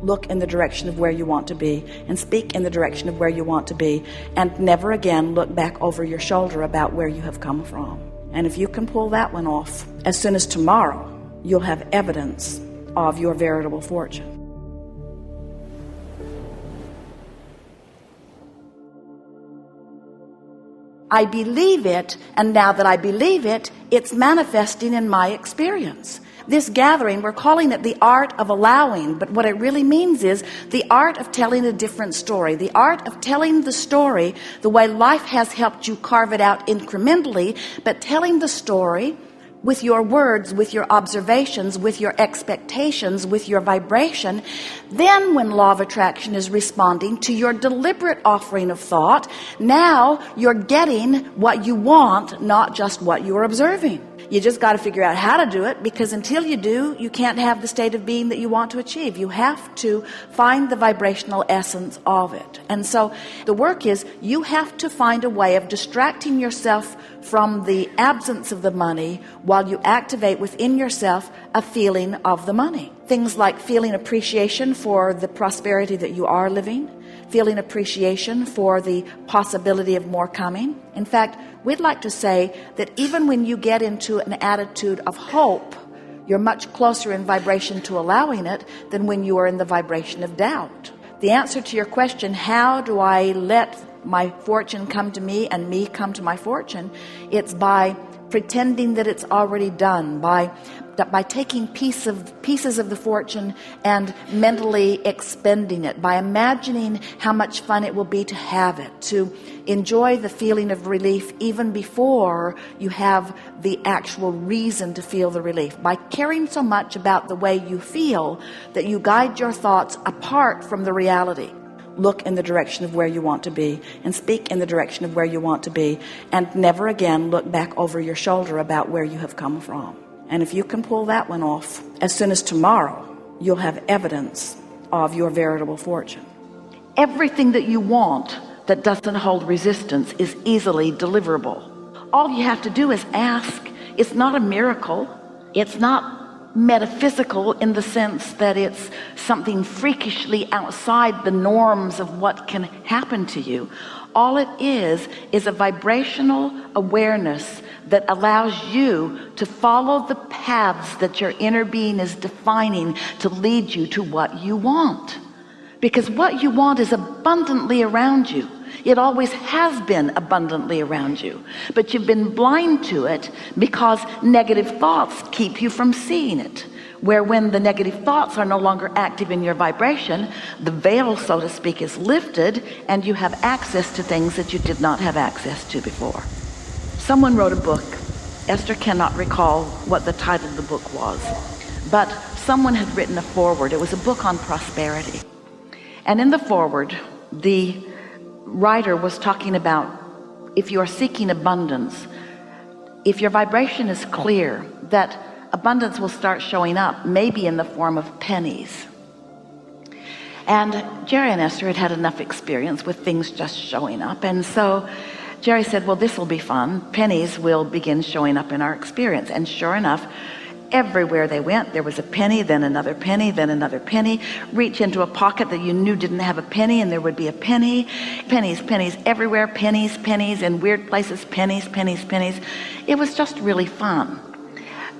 Look in the direction of where you want to be and speak in the direction of where you want to be, and never again look back over your shoulder about where you have come from. And if you can pull that one off, as soon as tomorrow, you'll have evidence of your veritable fortune. I believe it, and now that I believe it, it's manifesting in my experience. This gathering, we're calling it the art of allowing, but what it really means is the art of telling a different story, the art of telling the story the way life has helped you carve it out incrementally, but telling the story with your words, with your observations, with your expectations, with your vibration. Then when law of attraction is responding to your deliberate offering of thought, now you're getting what you want, not just what you're observing. You just got to figure out how to do it, because until you do, you can't have the state of being that you want to achieve. You have to find the vibrational essence of it. And so the work is, you have to find a way of distracting yourself from the absence of the money while you activate within yourself a feeling of the money. Things like feeling appreciation for the prosperity that you are living, feeling appreciation for the possibility of more coming. In fact, we'd like to say that even when you get into an attitude of hope, you're much closer in vibration to allowing it than when you are in the vibration of doubt. The answer to your question, how do I let my fortune come to me and me come to my fortune? It's by pretending that it's already done, by taking pieces of the fortune and mentally expending it, by imagining how much fun it will be to have it, to enjoy the feeling of relief even before you have the actual reason to feel the relief, by caring so much about the way you feel that you guide your thoughts apart from the reality. Look in the direction of where you want to be and speak in the direction of where you want to be, and never again look back over your shoulder about where you have come from. And if you can pull that one off, as soon as tomorrow, you'll have evidence of your veritable fortune. Everything that you want that doesn't hold resistance is easily deliverable. All you have to do is ask. It's not a miracle. It's not metaphysical in the sense that it's something freakishly outside the norms of what can happen to you. All it is a vibrational awareness that allows you to follow the paths that your inner being is defining to lead you to what you want. Because what you want is abundantly around you. It always has been abundantly around you, but you've been blind to it because negative thoughts keep you from seeing it. Where when the negative thoughts are no longer active in your vibration, the veil, so to speak, is lifted, and you have access to things that you did not have access to before. Someone wrote a book. Esther cannot recall what the title of the book was, but someone had written a foreword. It was a book on prosperity. And in the foreword, the writer was talking about, if you are seeking abundance, if your vibration is clear, that abundance will start showing up, maybe in the form of pennies. And Jerry and Esther had had enough experience with things just showing up, and so Jerry said, well, this will be fun. Pennies will begin showing up in our experience. And sure enough, everywhere they went, there was a penny, then another penny, then another penny. Reach into a pocket that you knew didn't have a penny, and there would be a penny. Pennies, pennies everywhere, pennies, pennies in weird places, pennies, pennies, pennies. It was just really fun.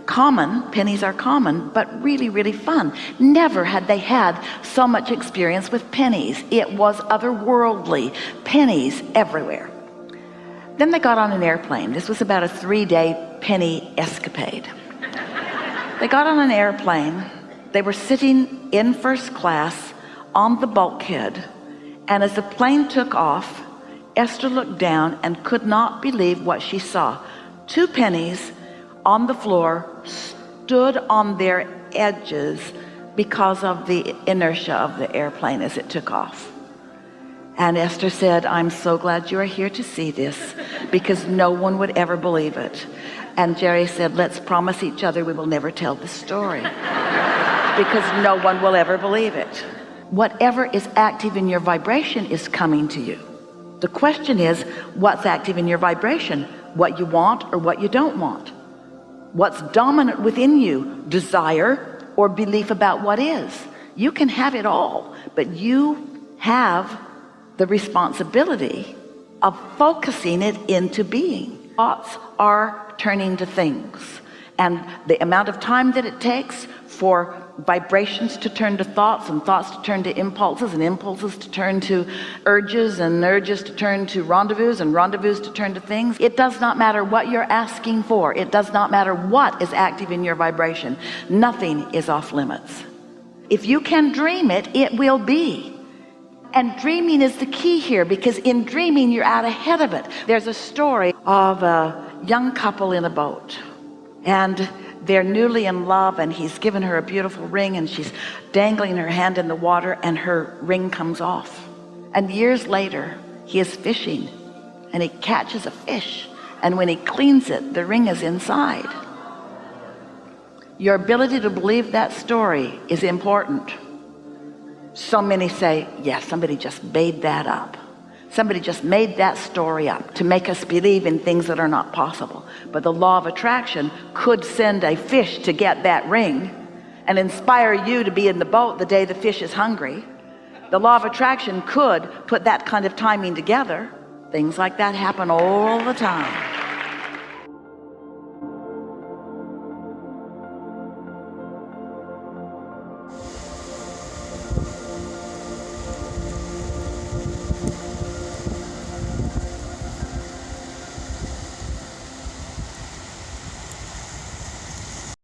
Common, pennies are common, but really, really fun. Never had they had so much experience with pennies. It was otherworldly. Pennies everywhere. Then they got on an airplane. This was about a 3-day penny escapade. They got on an airplane. They were sitting in first class on the bulkhead, and as the plane took off, Esther looked down and could not believe what she saw. 2 pennies on the floor stood on their edges because of the inertia of the airplane as it took off. And Esther said, I'm so glad you are here to see this, because no one would ever believe it. And Jerry said, let's promise each other we will never tell this story, because no one will ever believe it. Whatever is active in your vibration is coming to you. The question is, what's active in your vibration? What you want or what you don't want? What's dominant within you? Desire or belief about what is? You can have it all, but you have the responsibility of focusing it into being. Thoughts are turning to things, and the amount of time that it takes for vibrations to turn to thoughts, and thoughts to turn to impulses, and impulses to turn to urges, and urges to turn to rendezvous, and rendezvous to turn to things. It does not matter what you're asking for. It does not matter what is active in your vibration. Nothing is off limits. If you can dream it, it will be. And dreaming is the key here, because in dreaming you're out ahead of it. There's a story of a young couple in a boat, and they're newly in love, and he's given her a beautiful ring, and she's dangling her hand in the water, and her ring comes off. And years later he is fishing, and he catches a fish, and when he cleans it, the ring is inside. Your ability to believe that story is important. So many say, yes, somebody just made that up. Somebody just made that story up to make us believe in things that are not possible. But the law of attraction could send a fish to get that ring and inspire you to be in the boat the day the fish is hungry. The law of attraction could put that kind of timing together. Things like that happen all the time.